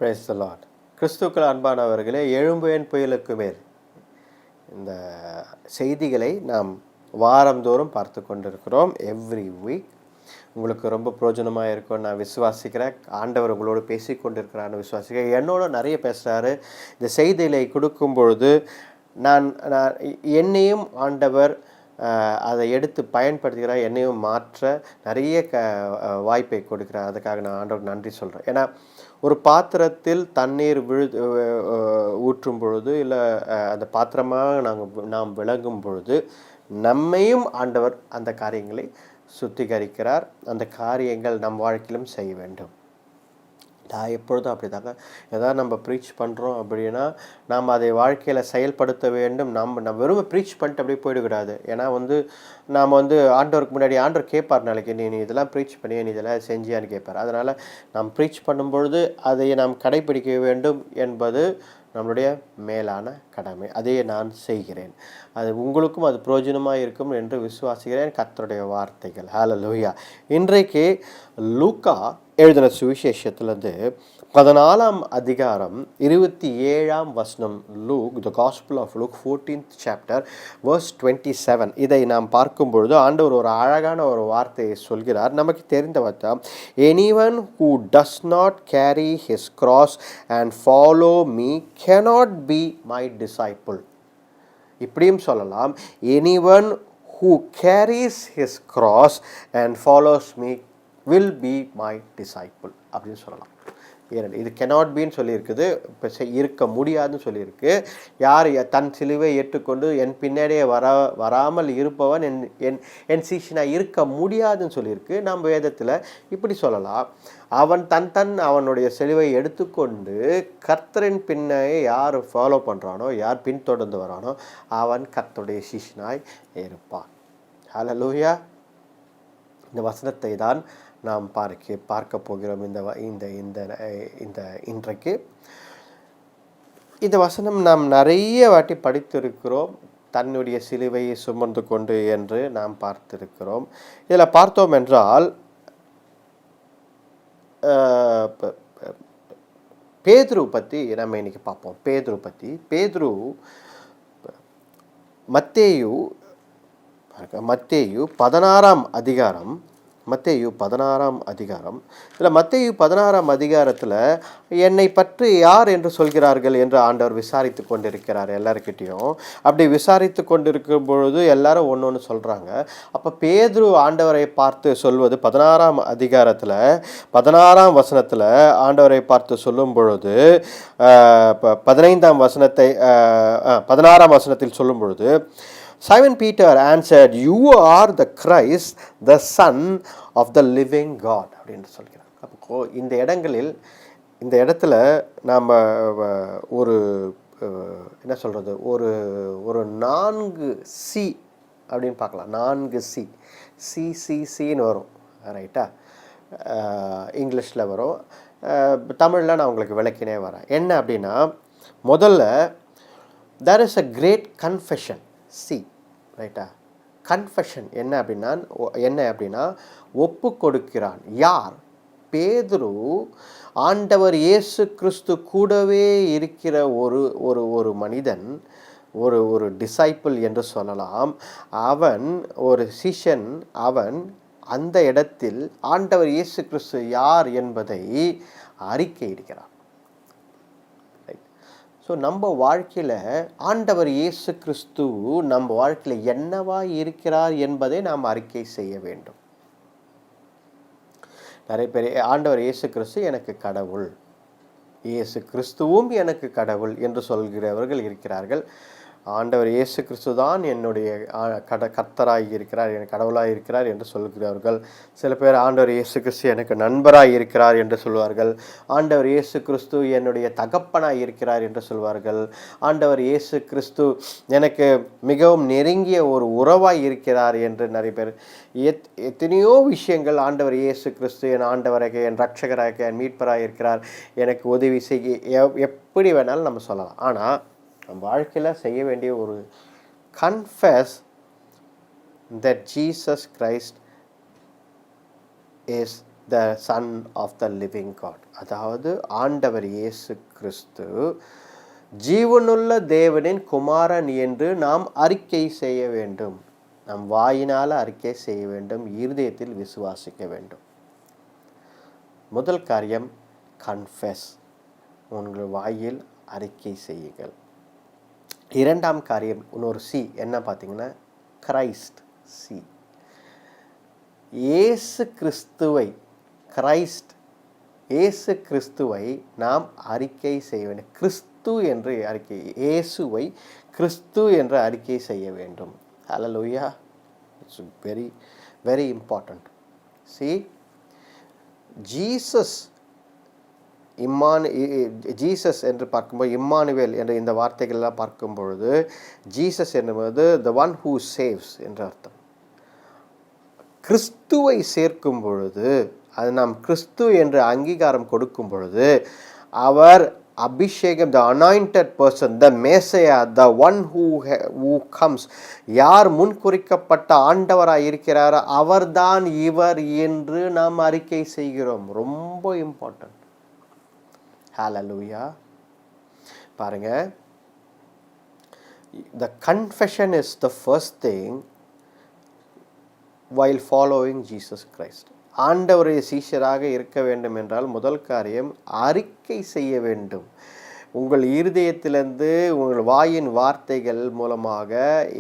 Praise the Lord. கிறிஸ்துக்கள் அன்பானவர்களே, எழும்புவேன் புயலுக்கு மேல் இந்த செய்திகளை நாம் வாரந்தோறும் பார்த்து கொண்டிருக்கிறோம். எவ்ரி வீக் உங்களுக்கு ரொம்ப பிரயோஜனமாக இருக்கும் நான் விசுவாசிக்கிறேன். ஆண்டவர் உங்களோடு பேசி கொண்டிருக்கிறான்னு விசுவாசிக்கிறேன். என்னோட நிறைய பேசுகிறாரு. இந்த செய்திகளை கொடுக்கும் பொழுது நான் என்னையும் ஆண்டவர் அதை எடுத்து பயன்படுத்துகிறார். என்னையும் மாற்ற நிறைய வாய்ப்பை கொடுக்குறார். அதுக்காக நான் ஆண்டவருக்கு நன்றி சொல்கிறேன். ஏன்னா ஒரு பாத்திரத்தில் தண்ணீர் ஊற்றும் பொழுது இல்லை அந்த பாத்திரமாக நாம் விளங்கும் பொழுது நம்மையும் ஆண்டவர் அந்த காரியங்களை சுத்திகரிக்கிறார். அந்த காரியங்கள் நம் வாழ்க்கையிலும் செய்ய வேண்டும். நான் எப்பொழுதும் அப்படி தாங்க. ஏதாவது நம்ம ப்ரீச் பண்ணுறோம் அப்படின்னா நாம் அதை வாழ்க்கையில் செயல்படுத்த வேண்டும். நம்ம வெறும் ப்ரீச் பண்ணிட்டு அப்படியே போயிடக்கூடாது. ஏன்னா நாம் ஆண்டவருக்கு முன்னாடி ஆண்டவர் கேட்பார், நாளைக்கு நீ இதெல்லாம் ப்ரீச் பண்ணி நீ இதெல்லாம் செஞ்சியான்னு கேட்பார். அதனால் நாம் ப்ரீச் பண்ணும்பொழுது அதை நாம் கடைப்பிடிக்க வேண்டும் என்பது நம்மளுடைய மேலான கடமை. அதையே நான் செய்கிறேன். அது உங்களுக்கும் அது பிரயோஜனமாக இருக்கும் என்று விசுவாசிக்கிறேன். கர்த்தருடைய வார்த்தைகள். ஹல்லேலூயா. இன்றைக்கு லூக்கா எழுதின சுவிசேஷத்துலேருந்து 14ஆம் அதிகாரம் 27ஆம் வசனம். Luke, the gospel of Luke 14th chapter verse 27. இதை நாம் பார்க்கும் பொழுது ஆண்டவர் ஒரு அழகான ஒரு வார்த்தையை சொல்கிறார். நமக்கு தெரிந்த வார்த்தை, anyone who does not carry his cross and follow me cannot be my disciple. இப்படியும் சொல்லலாம், anyone who carries his cross and follows me will be my disciple அப்படின்னு சொல்லலாம். ஏனென்றால் இது cannot beன்னு சொல்லியிருக்குது, இப்போ இருக்க முடியாதுன்னு சொல்லியிருக்கு. யார் தன் சிலுவை ஏற்றுக்கொண்டு என் பின்னாடியே வராமல் இருப்பவன் என் சீஷனாக இருக்க முடியாதுன்னு சொல்லியிருக்கு. நம்ம வேதத்தில் இப்படி சொல்லலாம், அவன் அவனுடைய சிலுவை எடுத்துக்கொண்டு கர்த்தரின் பின்னே யார் ஃபாலோ பண்ணுறானோ, யார் பின்தொடர்ந்து வரானோ அவன் கர்த்தருடைய சீஷனாய் இருப்பான். ஹல்லேலூயா. இந்த வசனத்தை தான் நாம் பார்க்க போகிறோம் இன்றைக்கு. இந்த வசனம் நாம் நிறைய வாட்டி படித்திருக்கிறோம். தன்னுடைய சிலுவையை சுமந்து கொண்டு என்று நாம் பார்த்திருக்கிறோம். இதில் பார்த்தோம் என்றால் பேதுரு பற்றி நம்ம இன்னைக்கு பார்ப்போம். பேதுரு மத்தேயு 16ஆம் அதிகாரம். இதில் மத்தேயு 16ஆம் அதிகாரத்தில் என்னை பற்றி யார் என்று சொல்கிறார்கள் என்று ஆண்டவர் விசாரித்து கொண்டிருக்கிறார் எல்லாருக்கிட்டையும். அப்படி விசாரித்து கொண்டிருக்கும் பொழுது எல்லாரும் ஒன்று சொல்கிறாங்க. அப்போ பேதுரு ஆண்டவரை பார்த்து சொல்வது 16ஆம் அதிகாரத்தில் 16ஆம் வசனத்தில் ஆண்டவரை பார்த்து சொல்லும் பொழுது 16ஆம் வசனத்தில் சொல்லும் பொழுது, Simon Peter answered, "You are the Christ, the Son of the living God." அப்படின்னு சொல்கிறார். அப்போ இந்த இடத்துல நாம் ஒரு என்ன சொல்கிறது, ஒரு 4 சி அப்படின்னு பார்க்கலாம். 4 சின்னு வரும், ரைட்டா? இங்கிலீஷில் வரும், தமிழில் நான் உங்களுக்கு விளக்கினே வரேன். என்ன அப்படின்னா, முதல்ல there is a great confession. ரைட்டா? கன்ஃபெஷன் என்ன அப்படின்னா ஒப்பு கொடுக்கிறான். யார்? பேதுரு ஆண்டவர் இயேசு கிறிஸ்து கூடவே இருக்கிற ஒரு மனிதன், ஒரு டிசைப்பிள் என்று சொல்லலாம். அவன் ஒரு சிஷ்யன். அவன் அந்த இடத்தில் ஆண்டவர் இயேசு கிறிஸ்து யார் என்பதை அறிக்கையிடுகிறான். ஸோ நம்ம வாழ்க்கையில் ஆண்டவர் இயேசு கிறிஸ்து நம்ம வாழ்க்கையில் என்னவா இருக்கிறார் என்பதை நாம் அறிக்கை செய்ய வேண்டும். நிறைய பேர் ஆண்டவர் இயேசு கிறிஸ்து எனக்கு கடவுள், இயேசு கிறிஸ்துவும் எனக்கு கடவுள் என்று சொல்கிறவர்கள் இருக்கிறார்கள். ஆண்டவர் இயேசு கிறிஸ்து தான் என்னுடைய கர்த்தராக இருக்கிறார், எனக்கு கடவுளாக இருக்கிறார் என்று சொல்கிறார்கள். சில பேர் ஆண்டவர் இயேசு கிறிஸ்து எனக்கு நண்பராக இருக்கிறார் என்று சொல்வார்கள். ஆண்டவர் இயேசு கிறிஸ்து என்னுடைய தகப்பனாக இருக்கிறார் என்று சொல்வார்கள். ஆண்டவர் இயேசு கிறிஸ்து எனக்கு மிகவும் நெருங்கிய ஒரு உறவாக இருக்கிறார் என்று நிறைய பேர் எத்தனையோ விஷயங்கள். ஆண்டவர் இயேசு கிறிஸ்து என் ஆண்டவராக, என் ரட்சகராக, என் மீட்பராக இருக்கிறார், எனக்கு உதவி செய்ய, எப்படி வேணாலும் நம்ம சொல்லலாம். ஆனால் நம்ம வாழ்க்கையில் செய்ய வேண்டிய ஒரு confess that Jesus Christ is the son of the living God. அதாவது ஆண்டவர் இயேசு கிறிஸ்து ஜீவனுள்ள தேவனின் குமாரன் என்று நாம் அறிக்கை செய்ய வேண்டும். நம் வாயினால் அறிக்கை செய்ய வேண்டும், இருதயத்தில் விசுவாசிக்க வேண்டும். முதல் காரியம் கன்ஃபெஸ், உங்கள் வாயில் அறிக்கை செய்யுங்கள். இரண்டாம் காரியம் இன்னொரு சி என்ன பார்த்தீங்கன்னா கிரைஸ்ட் சி. இயேசு கிறிஸ்துவை இயேசு கிறிஸ்துவை நாம் அறிக்கை செய்ய வேண்டும். கிறிஸ்து என்று அறிக்கை, இயேசுவை கிறிஸ்து என்று அறிக்கை செய்ய வேண்டும். Hallelujah. It's very very important. See, Jesus என்று பார்க்கும்போது, இம்மானுவேல் என்ற இந்த வார்த்தைகள்லாம் பார்க்கும் பொழுது ஜீசஸ் என்பது த ஒன் ஹூ சேவ்ஸ் என்ற அர்த்தம். கிறிஸ்துவை சேர்க்கும் பொழுது, அது நாம் கிறிஸ்து என்று அங்கீகாரம் கொடுக்கும் பொழுது, அவர் அபிஷேகம், த anointed person, the மேசையா, the one who comes, யார் முன்குறிக்கப்பட்ட ஆண்டவராக இருக்கிறாரோ அவர்தான் இவர் என்று நாம் அறிக்கை செய்கிறோம். ரொம்ப இம்பார்ட்டன்ட். ஹல்லேலூயா. பாருங்க, the confession is the first thing while following Jesus Christ. ஆண்டவருடைய சீஷராக இருக்க வேண்டும் என்றால் முதல் காரியம் அறிக்கை செய்ய வேண்டும். உங்கள் இருதயத்திலிருந்து உங்கள் வாயின் வார்த்தைகள் மூலமாக,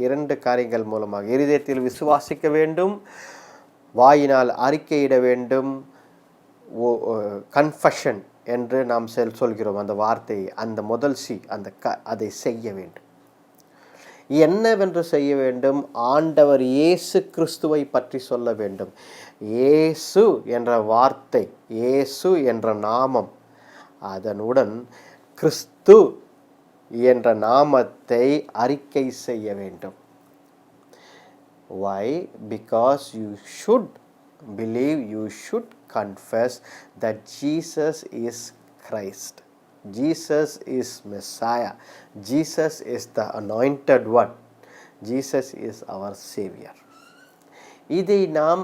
இரண்டு காரியங்கள் மூலமாக, இருதயத்தில் விசுவாசிக்க வேண்டும், வாயினால் அறிக்கையிட வேண்டும். கன்ஃபஷன் என்று நாம் சொல்கிறோம் அந்த வார்த்தையை, அந்த முதல் சி, அதை செய்ய வேண்டும். என்னவென்று செய்ய வேண்டும்? ஆண்டவர் இயேசு கிறிஸ்துவை பற்றி சொல்ல வேண்டும். இயேசு என்ற வார்த்தை, இயேசு என்ற நாமம், அதனுடன் கிறிஸ்து என்ற நாமத்தை அறிக்கை செய்ய வேண்டும். Why? Because you should believe, you should confess that Jesus is Christ. Jesus is Messiah. Jesus is the anointed one. Jesus is our Savior. இதை நாம்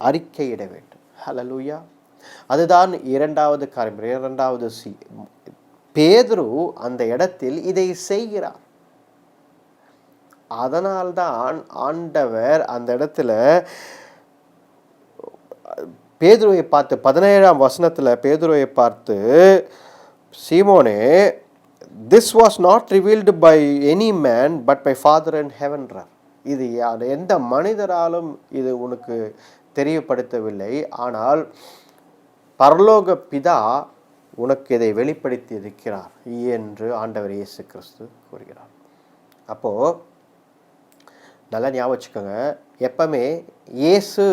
அறிக்கையிட வேண்டும். ஹல்லேலூயா. அதுதான் இரண்டாவது காரியம், இரண்டாவது சி. பேதுரு அந்த இடத்தில் இதை செய்கிறார். அதனால்தான் ஆண்டவர் அந்த இடத்துல பேதுருவை பார்த்து 17ஆம் வசனத்தில் பேதுருவை பார்த்து, சீமோனே, this was not revealed by any man but by Father in heaven. இது எந்த மனிதராலும் இது உனக்கு தெரியப்படுத்தவில்லை, ஆனால் பரலோக பிதா உனக்கு இதை வெளிப்படுத்தி இருக்கிறார் என்று ஆண்டவர் இயேசு கிறிஸ்து கூறுகிறார். அப்போது நல்லா ஞாபகம் வச்சுக்கோங்க, எப்பவுமே இயேசு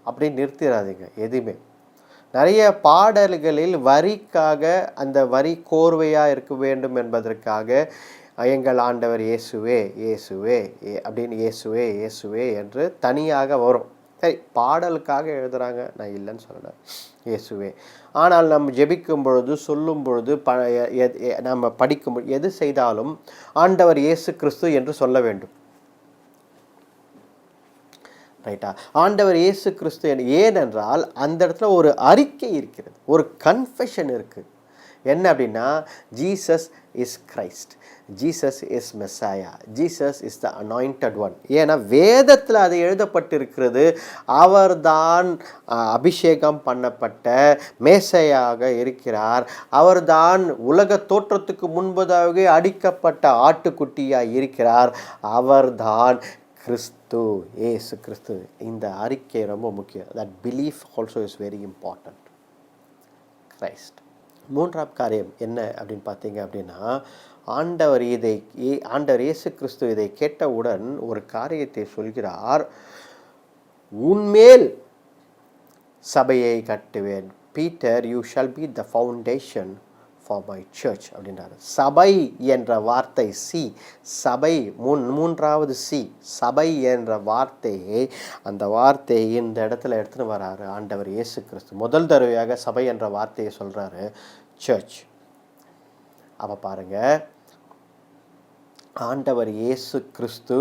அப்படின்னு நிறுத்திடாதீங்க எதுவுமே. நிறைய பாடல்களில் வரிக்காக, அந்த வரி கோர்வையாக இருக்க வேண்டும் என்பதற்காக எங்கள் ஆண்டவர் இயேசுவே இயேசுவே அப்படின்னு இயேசுவே இயேசுவே என்று தனியாக வரும். சரி, பாடலுக்காக எழுதுகிறாங்க, நான் இல்லைன்னு சொல்லலை, இயேசுவே. ஆனால் நம்ம ஜெபிக்கும் பொழுது, சொல்லும் பொழுது, நம்ம படிக்கும் பொழுது, எது செய்தாலும் ஆண்டவர் இயேசு கிறிஸ்து என்று சொல்ல வேண்டும். ரைட்டா? ஆண்டவர் இயேசு கிறிஸ்து ஏனென்றால் அந்த இடத்துல ஒரு அறிக்கை இருக்கிறது, ஒரு கன்ஃபெஷன் இருக்குது. என்ன அப்படின்னா, Jesus is Christ, Jesus is Messiah, Jesus is the anointed one. ஏன்னா வேதத்தில் அது எழுதப்பட்டிருக்கிறது. அவர்தான் அபிஷேகம் பண்ணப்பட்ட மேசையாக இருக்கிறார். அவர்தான் உலக தோற்றத்துக்கு முன்பதாக அடிக்கப்பட்ட ஆட்டுக்குட்டியாக இருக்கிறார். அவர்தான் கிறிஸ்து, ஏசு கிறிஸ்து. இந்த அறிக்கை ரொம்ப முக்கியம். That belief also is very important. Christ. மூன்றாம் காரியம் என்ன அப்படின்னு பார்த்தீங்க அப்படின்னா, ஆண்டவர் இயேசு கிறிஸ்து இதை கேட்டவுடன் ஒரு காரியத்தை சொல்கிறார், உன்மேல் சபையை கட்டுவேன். Peter, you shall be the foundation for my search அப்படின்றார். சபை என்ற வார்த்தை சி, சபை மூன்றாவது சி, சபை என்ற வார்த்தையை, அந்த வார்த்தையை இந்த இடத்துல எடுத்துன்னு வராரு ஆண்டவர் இயேசு கிறிஸ்து. முதல் தடவையாக சபை என்ற வார்த்தையை சொல்கிறாரு, சர்ச். அப்போ பாருங்க, ஆண்டவர் இயேசு கிறிஸ்து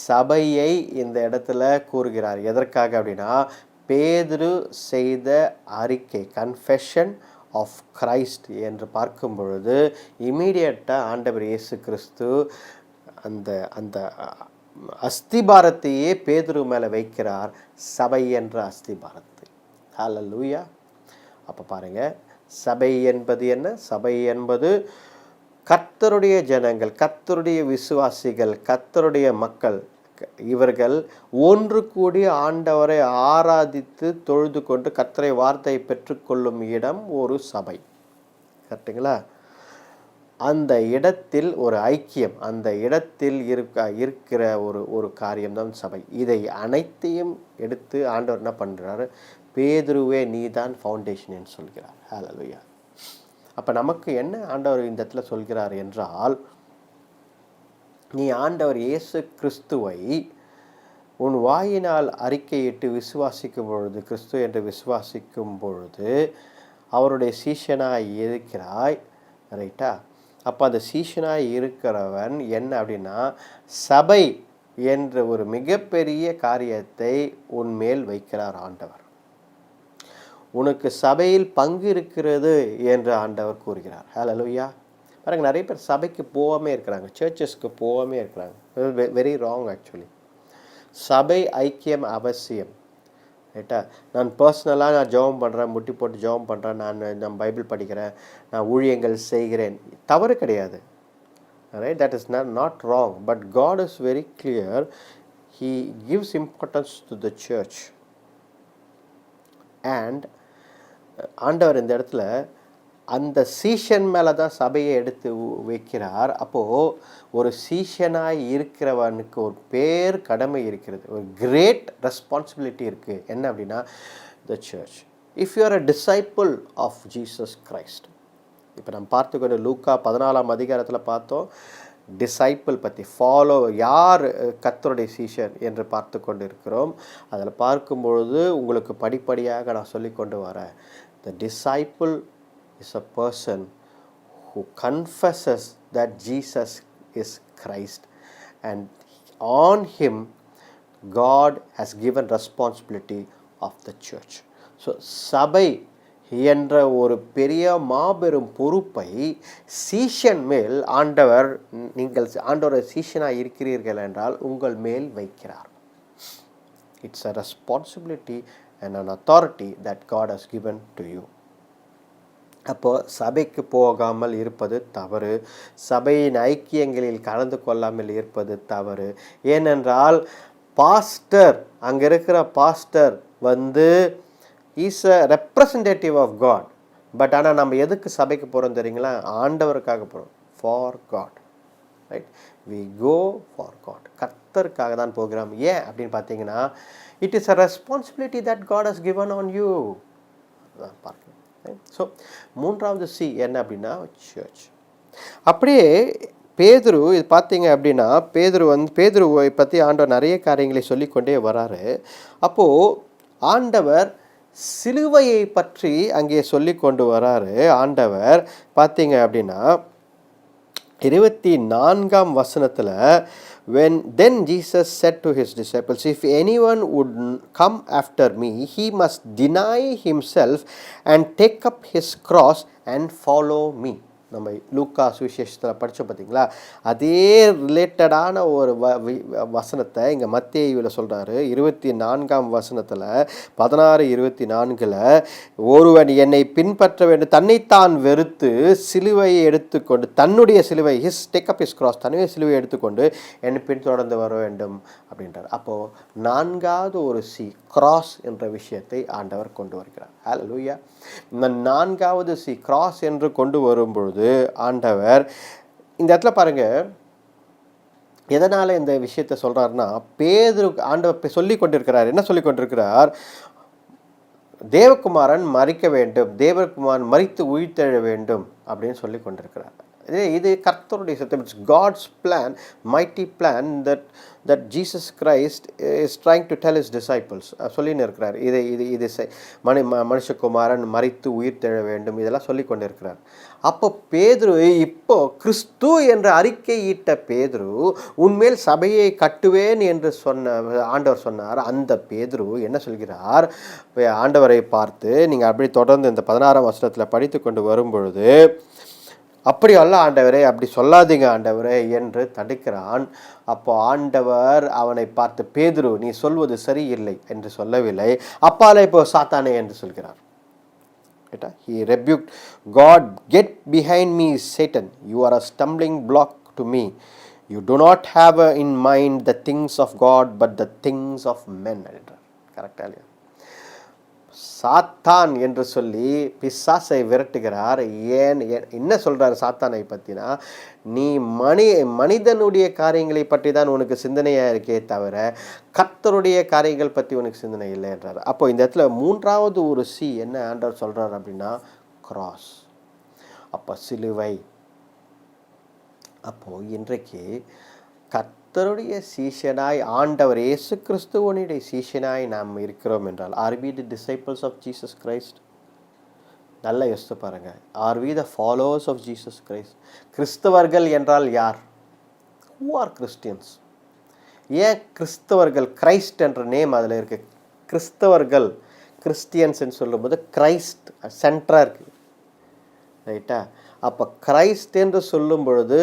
சபையை இந்த இடத்துல கூறுகிறார். எதற்காக அப்படின்னா, பேதுரு செய்த அறிக்கை, கன்ஃபெஷன் ஆஃப் கிரைஸ்ட் என்று பார்க்கும் பொழுது இமீடியட்டாக ஆண்டவர் இயேசு கிறிஸ்து அந்த அந்த அஸ்திபாரத்தையே பேதுரு மேலே வைக்கிறார், சபை என்ற அஸ்திபாரத்தை. ஹல்லேலூயா. அப்போ பாருங்கள், சபை என்பது என்ன? சபை என்பது கர்த்தருடைய ஜனங்கள், கர்த்தருடைய விசுவாசிகள், கர்த்தருடைய மக்கள். இவர்கள் ஒன்று கூடி ஆண்டவரை ஆராதித்து தொழுது கொண்டு கர்த்தரை வார்த்தையை பெற்றுக்கொள்ளும் இடம் ஒரு சபை. கரெக்டுங்களா? அந்த இடத்தில் ஒரு ஐக்கியம், அந்த இடத்தில் இருக்கிற ஒரு காரியம்தான் சபை. இதை அனைத்தையும் எடுத்து ஆண்டவர் என்ன பண்ணுறாரு? பேதுருவே நீதான் ஃபவுண்டேஷன் சொல்கிறார். ஹல்லேலூயா. அப்போ நமக்கு என்ன ஆண்டவர் இந்த இடத்துல சொல்கிறார் என்றால், நீ ஆண்டவர் இயேசு கிறிஸ்துவை உன் வாயினால் அறிக்கையிட்டு விசுவாசிக்கும் பொழுது, கிறிஸ்து என்று விசுவாசிக்கும் பொழுது அவருடைய சீஷனாய் இருக்கிறாய். ரைட்டா? அப்போ அந்த சீஷனாய் இருக்கிறவன் என்ன அப்படின்னா, சபை என்ற ஒரு மிகப்பெரிய காரியத்தை உன்மேல் வைக்கிறார் ஆண்டவர். உனக்கு சபையில் பங்கு இருக்கிறது என்று ஆண்டவர் கூறுகிறார். ஹல்லேலூயா. பாருங்கள், நிறைய பேர் சபைக்கு போகாமே இருக்கிறாங்க, சர்ச்சஸ்க்கு போகாமே இருக்கிறாங்க. Very wrong actually. சபை ஐக்கியம் அவசியம். ரைட்டா? நான் பர்சனலாக ஜெபம் பண்ணுறேன், முட்டி போட்டு ஜெபம் பண்ணுறேன், நான் பைபிள் படிக்கிறேன், நான் ஊழியங்கள் செய்கிறேன், தவறு கிடையாது. Right? That is not wrong. But God is very clear. He gives importance to the church. And ஆண்டவர் இந்த இடத்துல அந்த சீஷன் மேலே தான் சபையை எடுத்து வைக்கிறார். அப்போது ஒரு சீஷனாய் இருக்கிறவனுக்கு ஒரு பேர் கடமை இருக்கிறது, ஒரு கிரேட் ரெஸ்பான்சிபிலிட்டி இருக்குது. என்ன அப்படின்னா, the church. If you are a disciple of Jesus Christ. இப்போ நம்ம பார்த்துக்கொண்டு லூக்கா 14ஆம் அதிகாரத்தில் பார்த்தோம் டிசைப்பிள் பற்றி. ஃபாலோ, யார் கர்த்தருடைய சீஷர் என்று பார்த்து கொண்டு இருக்கிறோம். அதில் பார்க்கும்பொழுது உங்களுக்கு படிப்படியாக நான் சொல்லி கொண்டு வரேன். த disciple is a person who confesses that Jesus is Christ, and on him God has given responsibility of the church. So சபை என்ற ஒரு பெரிய மாபெரும் பொறுப்பை சீஷன் மேல் ஆண்டவர், நீங்கள் ஆண்டவர் சீஷனாக இருக்கிறீர்கள் என்றால் உங்கள் மேல் வைக்கிறார். It's a responsibility and an authority that God has given to you. அப்போது சபைக்கு போகாமல் இருப்பது தவறு, சபையின் ஐக்கியங்களில் கலந்து கொள்ளாமல் இருப்பது தவறு. ஏனென்றால் பாஸ்டர், அங்கே இருக்கிற pastor is a representative of God. But ஆனால் நம்ம எதுக்கு சபைக்கு போகிறோம் தெரியுங்களா? ஆண்டவருக்காக போகிறோம். For God. Right? We go for God. கர்த்தருக்காக தான் போகிறோம். ஏன் அப்படின்னு பார்த்தீங்கன்னா, it is a responsibility that God has given on you. அதான் பார்க்கணும். ஸோ மூன்றாவது சி என்ன அப்படின்னா சர்ச். அப்படியே பேதுரு, இது பார்த்தீங்க அப்படின்னா பேதுருவை பற்றி ஆண்டவர் நிறைய காரியங்களை சொல்லிக்கொண்டே வராரு. அப்போது ஆண்டவர் சிலுவையை பற்றி அங்கே சொல்லி கொண்டு வராரு. ஆண்டவர் பார்த்தீங்க அப்படின்னா 24ஆம் வசனத்தில், then Jesus said to his disciples, if anyone would come after me, he must deny himself and take up his cross and follow me. நம்ம லூக்கா சுவிசேஷத்தில் படித்தோம் பார்த்தீங்களா? அதே ரிலேட்டடான ஒரு வசனத்தை இங்கே மத்தேயுவில் சொல்கிறாரு. 24ஆம் வசனத்தில் 16:24, ஒருவன் என்னை பின்பற்ற வேண்டும், தன்னைத்தான் வெறுத்து சிலுவையை எடுத்துக்கொண்டு, தன்னுடைய சிலுவை, டேக் அப் ஹிஸ் கிராஸ், தன்னுடைய சிலுவையை எடுத்துக்கொண்டு என்னை பின்தொடர்ந்து வர வேண்டும் அப்படின்றார். அப்போது நான்காவது ஒரு சி, கிராஸ் என்ற விஷயத்தை ஆண்டவர் கொண்டு வருகிறார். ஹல்லேலூயா. இந்த நான்காவது சி, கிராஸ் என்று கொண்டு வரும்பொழுது ஆண்டவர் இந்த இடத்துல பாருங்க, எதனால இந்த விஷயத்தை சொல்றாருன்னா, பேதுரு ஆண்டவர் சொல்லி கொண்டிருக்கிறார். என்ன சொல்லி கொண்டிருக்கிறார்? தேவகுமாரன் மரிக்க வேண்டும், தேவகுமாரன் மரித்து உயிர்த்தெழ வேண்டும் அப்படின்னு சொல்லி கொண்டிருக்கிறார். இது கர்த்தருடைய சித்தம். It's God's plan, mighty plan that Jesus Christ is trying to tell his disciples. சொல்லின்னு இருக்கிறார். இது மனுஷகுமாரன் மரித்து உயிர் தெழ வேண்டும், இதெல்லாம் சொல்லி கொண்டு இருக்கிறார். அப்போ பேதுரு, இப்போ கிறிஸ்து என்ற அறிக்கையிட்ட பேதுரு, உன்மேல் சபையை கட்டுவேன் என்று ஆண்டவர் சொன்னார். அந்த பேதுரு என்ன சொல்கிறார்? ஆண்டவரை பார்த்து, நீங்கள் அப்படி தொடர்ந்து இந்த 16ஆம் வசனத்தில் படித்து கொண்டு வரும்பொழுது, அப்படி அல்ல ஆண்டவரே, அப்படி சொல்லாதீங்க ஆண்டவரே என்று தடுக்கிறான். அப்போ ஆண்டவர் அவனை பார்த்து, பேதுரு நீ சொல்வது சரியில்லை என்று சொல்லவில்லை, அப்பாலே இப்போ சாத்தானே என்று சொல்கிறார். He rebuked God, get behind me Satan, you are a stumbling block to me, you do not have in mind the things of God but the things of men. கரெக்டா இல்லையா? சாத்தான் என்று சொல்லி பிசாசை விரட்டுகிறார். என்ன சொல்றாரு சாத்தானை பற்றினா, நீ மனிதனுடைய காரியங்களை பற்றி தான் உனக்கு சிந்தனையாக இருக்கே தவிர கர்த்தருடைய காரியங்கள் பற்றி உனக்கு சிந்தனை இல்லை என்றார். அப்போ இந்த இடத்துல மூன்றாவது ஒரு சி என்ன ஆண்டவர் சொல்கிறார் அப்படின்னா, கிராஸ். அப்போ சிலுவை. அப்போது இன்றைக்கு கர்த்தருடைய சீஷனாய், ஆண்டவர் இயேசு கிறிஸ்துவனுடைய சீஷனாய் நாம் இருக்கிறோம் என்றால், are we the disciples of Jesus Christ? நல்லா யோசித்து பாருங்க. Are we the followers of Jesus Christ? கிறிஸ்தவர்கள் என்றால் யார்? Who are Christians? ஏன் கிறிஸ்தவர்கள்? கிரைஸ்ட் என்ற நேம் அதில் இருக்கு. கிறிஸ்தவர்கள், கிறிஸ்டியன்ஸ்ன்னு சொல்லும்போது கிரைஸ்ட் சென்டராக இருக்கு, ரைட்டா? அப்போ கிரைஸ்ட் என்று சொல்லும் பொழுது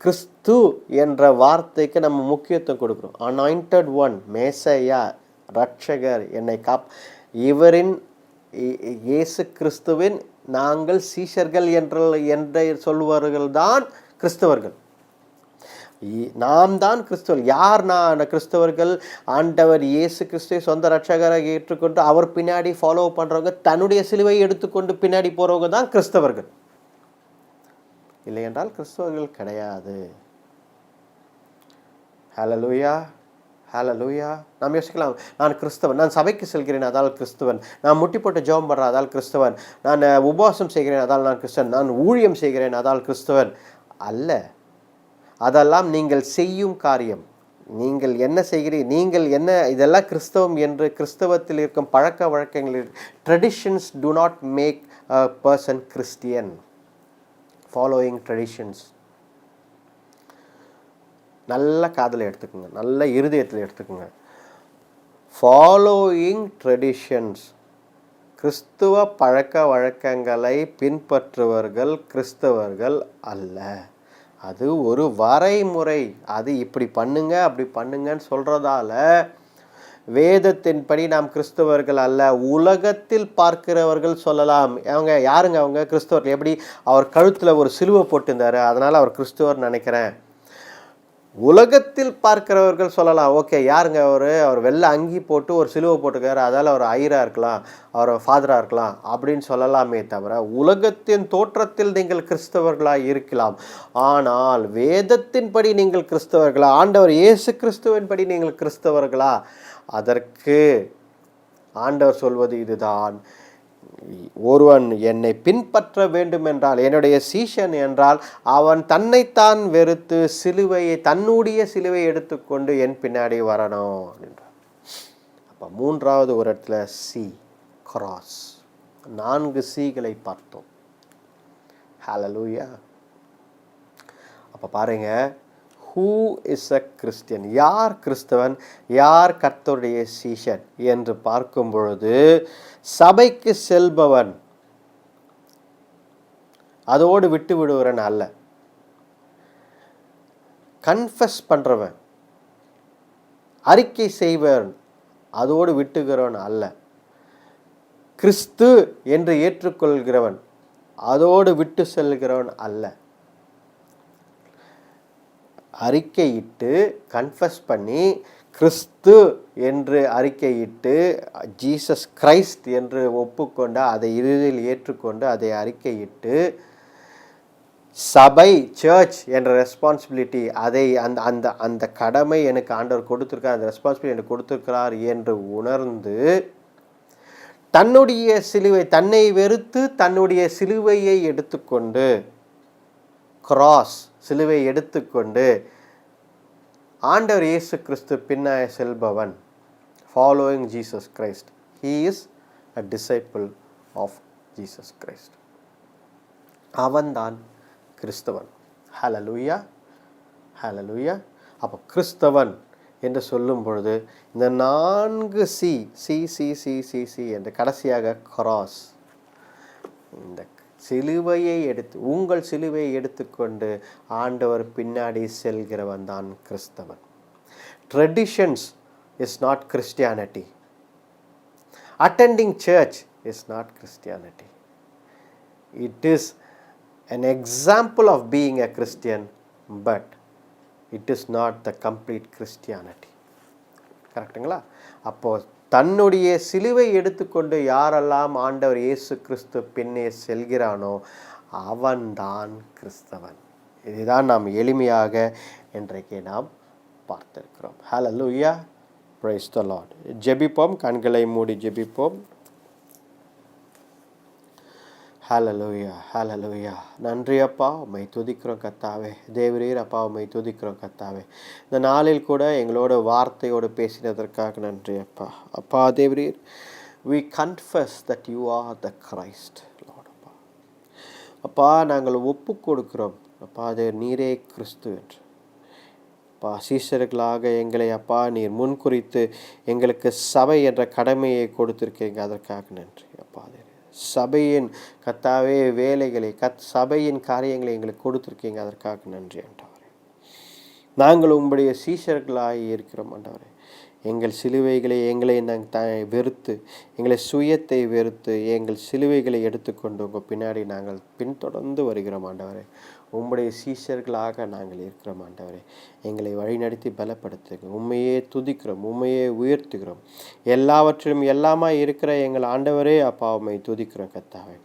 கிறிஸ்து என்ற வார்த்தைக்கு நம்ம முக்கியத்துவம் கொடுக்குறோம். அனாயிண்டட் ஒன், மேசையா, ரட்சகர், என்னை இவரின் இயேசு கிறிஸ்துவின் நாங்கள் சீஷர்கள் என்று சொல்லுவார்கள் தான் கிறிஸ்தவர்கள். நாம் தான் கிறிஸ்தவர்கள். யார் நான் கிறிஸ்தவர்கள்? ஆண்டவர் இயேசு கிறிஸ்துவை சொந்த ரட்சகராக ஏற்றுக்கொண்டு அவர் பின்னாடி ஃபாலோ பண்ணுறவங்க, தன்னுடைய சிலுவையை எடுத்துக்கொண்டு பின்னாடி போகிறவங்க தான் கிறிஸ்தவர்கள். இல்லை என்றால் கிறிஸ்தவர்கள் கிடையாது. ஹல்லேலூயா, ஹல்லேலூயா. நாம் யோசிக்கலாம், நான் கிறிஸ்தவன், நான் சபைக்கு செல்கிறேன் அதால் கிறிஸ்தவன், நான் முட்டி போட்டு ஜெபம் பண்ணுறேன் அதால் கிறிஸ்தவன், நான் உபவாசம் செய்கிறேன் அதால் நான் கிறிஸ்தவன், நான் ஊழியம் செய்கிறேன் அதால் கிறிஸ்தவன் அல்ல. அதெல்லாம் நீங்கள் செய்யும் காரியம். நீங்கள் என்ன செய்கிறீர்கள், நீங்கள் என்ன, இதெல்லாம் கிறிஸ்தவம் என்று கிறிஸ்தவத்தில் இருக்கும் பழக்க வழக்கங்கள், traditions do not make a person Christian. Following traditions. நல்ல காதில் எடுத்துக்கோங்க, நல்ல இருதயத்தில் எடுத்துக்கோங்க. ஃபாலோயிங் ட்ரெடிஷன்ஸ், கிறிஸ்துவ பழக்க வழக்கங்களை பின்பற்றுவர்கள் கிறிஸ்தவர்கள் அல்ல. அது ஒரு வரைமுறை. அது இப்படி பண்ணுங்க அப்படி பண்ணுங்கன்னு சொல்கிறதால வேதத்தின்படி நாம் கிறிஸ்தவர்கள் அல்ல. உலகத்தில் பார்க்கிறவர்கள் சொல்லலாம், அவங்க யாருங்க, அவங்க கிறிஸ்தவர்கள். எப்படி? அவர் கழுத்தில் ஒரு சிலுவை போட்டிருந்தார், அதனால் அவர் கிறிஸ்தவர் நினைக்கிறேன். உலகத்தில் பார்க்கிறவர்கள் சொல்லலாம், ஓகே யாருங்க அவர் வெள்ளை அங்கி போட்டு ஒரு சிலுவை போட்டுக்காரு, அதால் அவர் ஐயராக இருக்கலாம், அவர் ஃபாதராக இருக்கலாம் அப்படின்னு சொல்லலாமே தவிர, உலகத்தின் தோற்றத்தில் நீங்கள் கிறிஸ்தவர்களாக இருக்கலாம். ஆனால் வேதத்தின்படி நீங்கள் கிறிஸ்தவர்களா? ஆண்டவர் இயேசு கிறிஸ்துவின்படி நீங்கள் கிறிஸ்தவர்களா? அதற்கு ஆண்டவர் சொல்வது இதுதான், ஒருவன் என்னை பின்பற்ற வேண்டும் என்றால், என்னுடைய சீஷன் என்றால், அவன் தன்னைத்தான் வெறுத்து சிலுவையை, தன்னுடைய சிலுவையை எடுத்துக்கொண்டு என் பின்னாடி வரணும் என்றார். அப்போ மூன்றாவது ஒரு இடத்துல சி, கிராஸ். 4 சீகளை பார்த்தோம். ஹல்லேலூயா. அப்போ பாருங்க, ஹூ இஸ் அ கிறிஸ்டியன்? யார் கிறிஸ்தவன், யார் கர்த்தருடைய சீஷன் என்று பார்க்கும் பொழுது, சபைக்கு செல்பவன், அதோடு விட்டு விடுவரன் அல்ல. கன்ஃபஸ் பண்றவன், அறிக்கை செய்வன், அதோடு விட்டுகிறவன் அல்ல. கிறிஸ்து என்று ஏற்றுக்கொள்கிறவன், அதோடு விட்டு செல்கிறவன் அல்ல. அறிக்கையிட்டு கன்ஃபஸ் பண்ணி கிறிஸ்து என்று அறிக்கையிட்டு ஜீசஸ் கிரைஸ்ட் என்று ஒப்புக்கொண்டு அதை இறுதியில் ஏற்றுக்கொண்டு அதை அறிக்கையிட்டு சபை, சர்ச் என்ற ரெஸ்பான்சிபிலிட்டி, அதை அந்த அந்த அந்த கடமை எனக்கு ஆண்டவர் கொடுத்துருக்கார், அந்த ரெஸ்பான்சிபிலிட்டி எனக்கு கொடுத்துருக்கிறார் என்று உணர்ந்து தன்னுடைய சிலுவை, தன்னை வெறுத்து தன்னுடைய சிலுவையை எடுத்துக்கொண்டு கிராஸ், சிலுவை எடுத்துக்கொண்டு ஆண்டவர் இயேசு கிறிஸ்து பின்னாய செல்பவன், following Jesus Christ, he is a disciple of Jesus Christ. அவன்தான் கிறிஸ்தவன். ஹல்லேலூயா, ஹல்லேலூயா. அப்போ கிறிஸ்தவன் என்று சொல்லும் பொழுது இந்த 4 C C C C C C என்று கடைசியாக கிராஸ், இந்த சிலுவையை எடுத்து, உங்கள் சிலுவையை எடுத்துக்கொண்டு ஆண்டவர் பின்னாடி செல்கிறவன் தான் கிறிஸ்தவன். Traditions is not Christianity. Attending church is not Christianity. It is an example of being a Christian, but it is not the complete Christianity. கரெக்டுங்களா? அப்போ தன்னுடைய சிலுவை எடுத்துக்கொண்டு யாரெல்லாம் ஆண்டவர் இயேசு கிறிஸ்து பின்னே செல்கிறானோ அவன்தான் கிறிஸ்தவன். இதுதான் நாம் எளிமையாக இன்றைக்கு நாம் பார்த்திருக்கிறோம். ஹல்லேலூயா, praise the Lord. ஜெபிப்போம், கண்களை மூடி ஜெபிப்போம். ஹல்லேலூயா, ஹல்லேலூயா. நன்றி அப்பா, உம்மை துதிக்கிறோம் கர்த்தாவே. தேவரீர் அப்பா, உம்மை துதிக்கிறோம் கர்த்தாவே. இந்த நாளில் கூட எங்களோட வார்த்தையோடு பேசினதற்காக நன்றி அப்பா. அப்பா தேவரீர், we confess that you are the Christ, Lord. அப்பா அப்பா நாங்கள் ஒப்பு கொடுக்கிறோம் அப்பா, அது நீரே கிறிஸ்து என்று. அப்பா சீஷர்களாக எங்களை அப்பா நீர் முன்குறித்து எங்களுக்கு சபை என்ற கடமையை கொடுத்திருக்கீங்க, அதற்காக நன்றி அப்பா. சபையின் கர்த்தாவே வேலைகளை சபையின் காரியங்களை எங்களுக்கு கொடுத்திருக்கீங்க, அதற்காக நன்றி ஆண்டவரே. நாங்கள் உங்களுடைய சீஷர்களாக இருக்கிறோம் ஆண்டவரே. எங்கள் சிலுவைகளை எங்களை நாங்கள் வெறுத்து, எங்களை சுயத்தை வெறுத்து எங்கள் சிலுவைகளை எடுத்துக்கொண்டு உங்கள் பின்னாடி நாங்கள் பின்தொடர்ந்து வருகிறோம் ஆண்டவரே. உம்முடைய சீஷர்களாக நாங்கள் இருக்கிறோம் ஆண்டவரே. எங்களை வழிநடத்தி பலப்படுத்துங்க. உண்மையே துதிக்கிறோம், உண்மையே உயர்த்துகிறோம். எல்லாவற்றிலும் எல்லாமா இருக்கிற எங்கள் ஆண்டவரே அப்பா, உம்மை துதிக்கிறோம் கர்த்தாவே.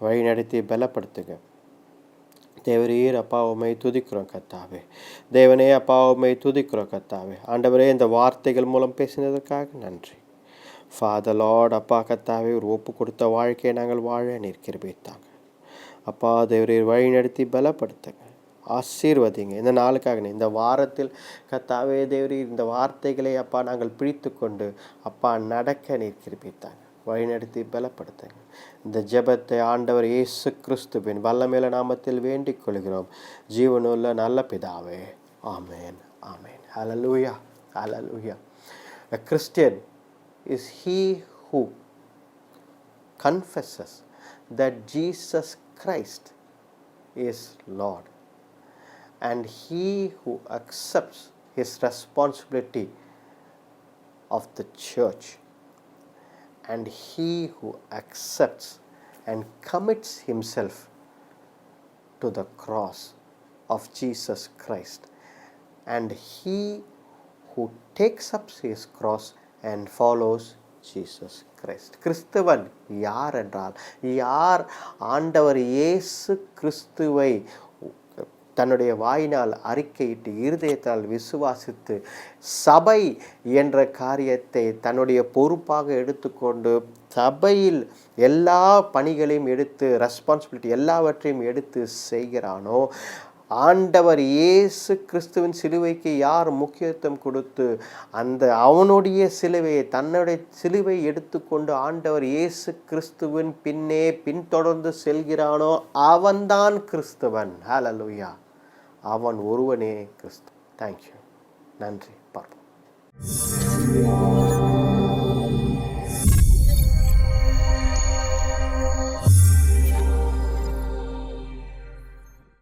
வழிநடத்தி பலப்படுத்துங்க தேவரீர் அப்பா, உம்மை துதிக்கிறோம் கர்த்தாவே. தேவனே அப்பா, உம்மை துதிக்கிறோம் கர்த்தாவே. ஆண்டவரே, இந்த வார்த்தைகள் மூலம் பேசினதற்காக நன்றி. ஃபாதர் லார்ட் அப்பா கர்த்தாவே, ஒரு ஒப்பு கொடுத்த வாழ்க்கையை நாங்கள் வாழ நீர் கிருபைத்தாங்க அப்பா. தேவரீர் வழி நடத்தி பலப்படுத்துங்க, ஆசீர்வதிங்க. இந்த நாளுக்காக இந்த வாரத்தில் கர்த்தாவே தேவரீர் இந்த வார்த்தைகளை அப்பா நாங்கள் பிடித்து கொண்டு அப்பா நடக்க நீர் கிருபைத்தாங்க, வழிநடத்தி பலப்படுத்துங்க. இந்த ஜெபத்தை ஆண்டவர் இயேசு கிறிஸ்துவின் வல்லமையுள்ள நாமத்தில் வேண்டிக் கொள்கிறோம், ஜீவனுள்ள நல்ல பிதாவே. ஆமென், ஆமென். ஹல்லேலூயா, ஹல்லேலூயா. A Christian is he who confesses that Jesus Christ is Lord, and he who accepts his responsibility of the church, and he who accepts and commits himself to the cross of Jesus Christ, and he who takes up his cross and follows Jesus Christ. கிறிஸ்துவன் யார் என்றால், யார் ஆண்டவர் இயேசு கிறிஸ்துவை தன்னுடைய வாயினால் அறிக்கையிட்டு இருதயத்தால் விசுவாசித்து சபை என்ற காரியத்தை தன்னுடைய பொறுப்பாக எடுத்துக்கொண்டு சபையில் எல்லா பணிகளையும் எடுத்து ரெஸ்பான்சிபிலிட்டி எல்லாவற்றையும் எடுத்து செய்கிறானோ, ஆண்டவர் இயேசு கிறிஸ்துவின் சிலுவைக்கு யார் முக்கியத்துவம் கொடுத்து அந்த அவனுடைய சிலுவையை தன்னுடைய சிலுவை எடுத்துக்கொண்டு ஆண்டவர் இயேசு கிறிஸ்துவின் பின்னே பின்தொடர்ந்து செல்கிறானோ அவன்தான் கிறிஸ்துவன். ஹல்லேலூயா. அவன் ஒருவனே கிறிஸ்து. தேங்க்யூ. நன்றி. பார்ப்போம்.